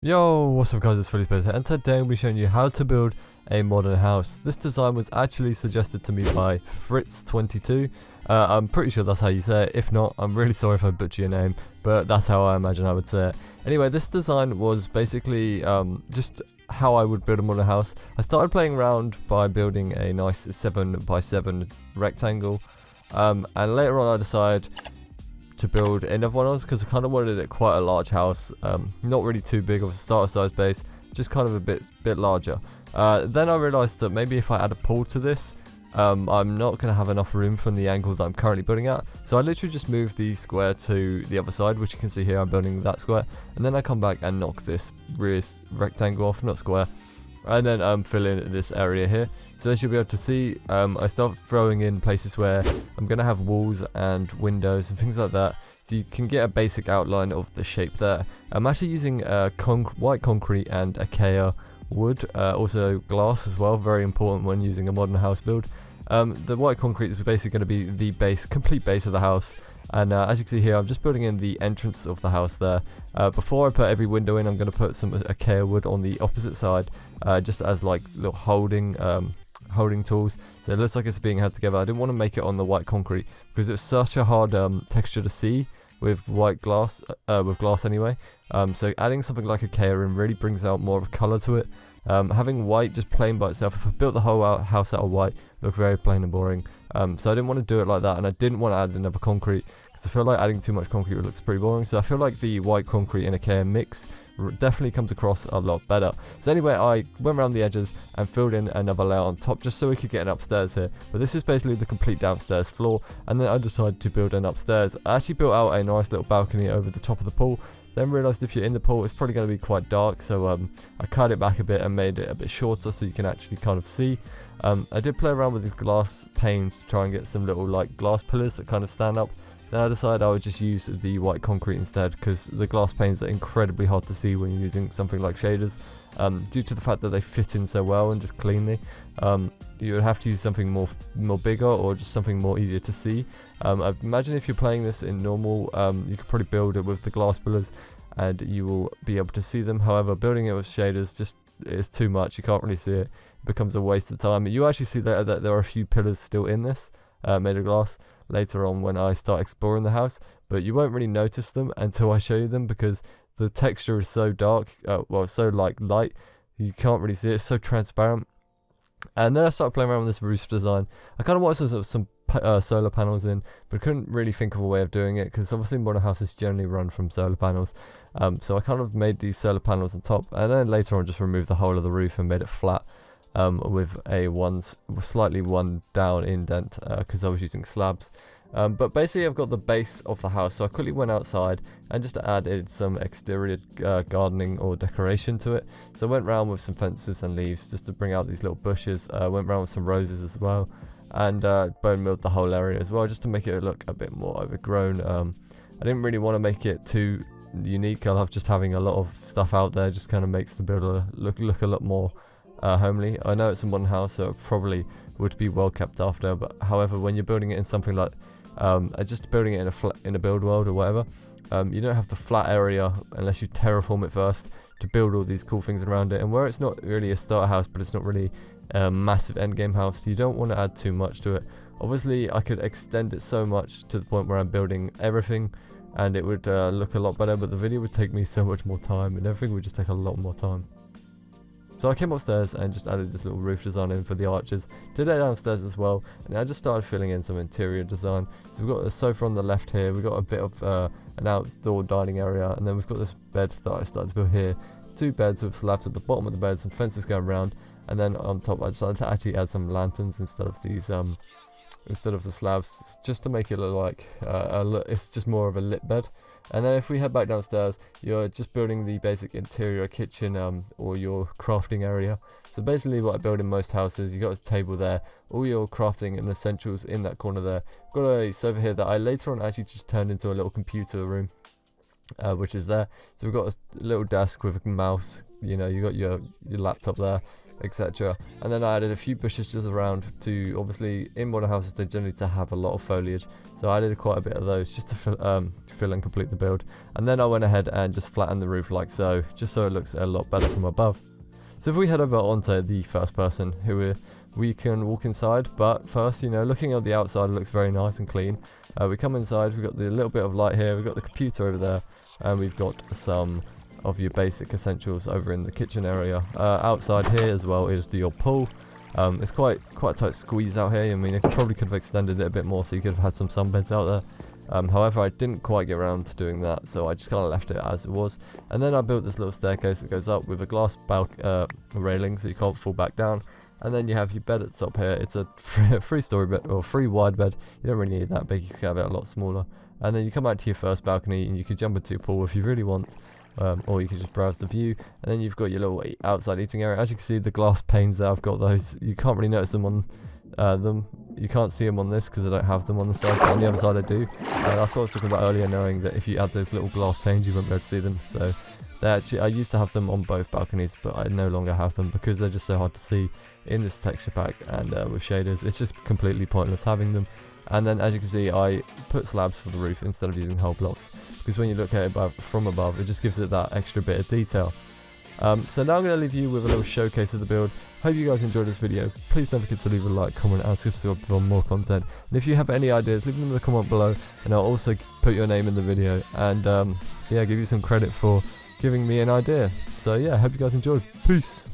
Yo, what's up guys, it's FullySpaced here, and today I'll be showing you how to build a modern house. This design was actually suggested to me by Fritz22. I'm pretty sure that's how you say it. If not, I'm really sorry if I butcher your name, but that's how I imagine I would say it. Anyway, this design was basically just how I would build a modern house. I started playing around by building a nice 7x7 rectangle, and later on I decided to build another one else because I kind of wanted it quite a large house, not really too big of a starter size base, just kind of a bit larger. Then I realised that maybe if I add a pool to this, I'm not going to have enough room from the angle that I'm currently building at, so I literally just moved the square to the other side, which you can see here. I'm building that square, and then I come back and knock this rear rectangle off, not square, and then fill in this area here. So as you'll be able to see, I start throwing in places where I'm going to have walls and windows and things like that, so you can get a basic outline of the shape there. I'm actually using white concrete and Acacia wood, also glass as well, very important when using a modern house build. The white concrete is basically going to be the base, complete base of the house, and as you can see here, I'm just building in the entrance of the house there. Before I put every window in, I'm going to put some Acacia wood on the opposite side, just as like little holding tools, so it looks like it's being held together. I didn't want to make it on the white concrete because it's such a hard texture to see with white glass, with glass anyway. So adding something like Acacia in really brings out more of a colour to it. Having white just plain by itself, if I built the whole house out of white, it looked very plain and boring. So I didn't want to do it like that, and I didn't want to add another concrete because I feel like adding too much concrete looks pretty boring. So I feel like the white concrete and Acacia mix definitely comes across a lot better. So anyway, I went around the edges and filled in another layer on top just so we could get an upstairs here. But this is basically the complete downstairs floor, and then I decided to build an upstairs. I actually built out a nice little balcony over the top of the pool, then realised if you're in the pool it's probably going to be quite dark, so I cut it back a bit and made it a bit shorter so you can actually kind of see. I did play around with these glass panes to try and get some little like glass pillars that kind of stand up. Then I decided I would just use the white concrete instead because the glass panes are incredibly hard to see when you're using something like shaders, due to the fact that they fit in so well and just cleanly. You would have to use something more bigger or just something more easier to see. I imagine if you're playing this in normal, you could probably build it with the glass pillars and you will be able to see them. However, building it with shaders just is too much. You can't really see it. It becomes a waste of time. You actually see that there are a few pillars still in this, made of glass, later on when I start exploring the house, but you won't really notice them until I show you them because the texture is so dark, well, so like light, you can't really see it. It's so transparent. And then I started playing around with this roof design. I kind of wanted some solar panels in, but I couldn't really think of a way of doing it because obviously modern houses generally run from solar panels. So I kind of made these solar panels on top, and then later on just removed the whole of the roof and made it flat, with a slightly one down indent because I was using slabs. But basically I've got the base of the house, so I quickly went outside and just added some exterior gardening or decoration to it. So I went around with some fences and leaves just to bring out these little bushes. Went around with some roses as well, and bone milled the whole area as well just to make it look a bit more overgrown. I didn't really want to make it too unique. I love just having a lot of stuff out there, just kind of makes the builder look a lot more homely. I know it's a modern house, so it probably would be well kept after, but however, when you're building it in something like just building it in a build world or whatever, you don't have the flat area unless you terraform it first to build all these cool things around it. And where it's not really a starter house, but it's not really a massive endgame house, you don't want to add too much to it. Obviously I could extend it so much to the point where I'm building everything and it would look a lot better, but the video would take me so much more time and everything would just take a lot more time. So I came upstairs and just added this little roof design in for the arches. Did that downstairs as well, and I just started filling in some interior design. So we've got a sofa on the left here, we've got a bit of an outdoor dining area, and then we've got this bed that I started to build here. 2 beds with slabs at the bottom of the bed, some fences going around, and then on top I decided to actually add some lanterns instead of these instead of the slabs, just to make it look like it's just more of a lit bed. And then if we head back downstairs, you're just building the basic interior kitchen or your crafting area. So basically what I build in most houses, you got a table there, all your crafting and essentials in that corner there. Got a sofa here that I later on actually just turned into a little computer room, which is there. So we've got a little desk with a mouse, you know, you got your laptop there. etc. And then I added a few bushes just around to, obviously in modern houses they generally to have a lot of foliage, so I added quite a bit of those just to fill and complete the build. And then I went ahead and just flattened the roof like so, just so it looks a lot better from above. So if we head over onto the first person, we can walk inside, but first, you know, looking at the outside, it looks very nice and clean. We come inside, we've got the little bit of light here, we've got the computer over there, and we've got some of your basic essentials over in the kitchen area. Outside here as well is your pool. It's quite a tight squeeze out here. I mean, I probably could have extended it a bit more, so you could have had some sunbeds out there. However, I didn't quite get around to doing that, so I just kind of left it as it was. And then I built this little staircase that goes up with a glass railing, so you can't fall back down. And then you have your bed at the top here. It's a three-story bed, or free wide bed. You don't really need it that big, you can have it a lot smaller. And then you come out to your first balcony, and you can jump into your pool if you really want. Or you can just browse the view, and then you've got your little outside eating area. As you can see, the glass panes there, I've got those. You can't really notice them on you can't see them on this because I don't have them on the side, but on the other side I do. That's what I was talking about earlier, knowing that if you add those little glass panes you won't be able to see them. So I used to have them on both balconies, but I no longer have them because they're just so hard to see in this texture pack, and with shaders it's just completely pointless having them. And then as you can see, I put slabs for the roof instead of using whole blocks, because when you look at it from above, it just gives it that extra bit of detail. So now I'm going to leave you with a little showcase of the build. Hope you guys enjoyed this video. Please don't forget to leave a like, comment and subscribe for more content. And if you have any ideas, leave them in the comment below, and I'll also put your name in the video, and yeah, give you some credit for giving me an idea. So yeah, hope you guys enjoyed. Peace.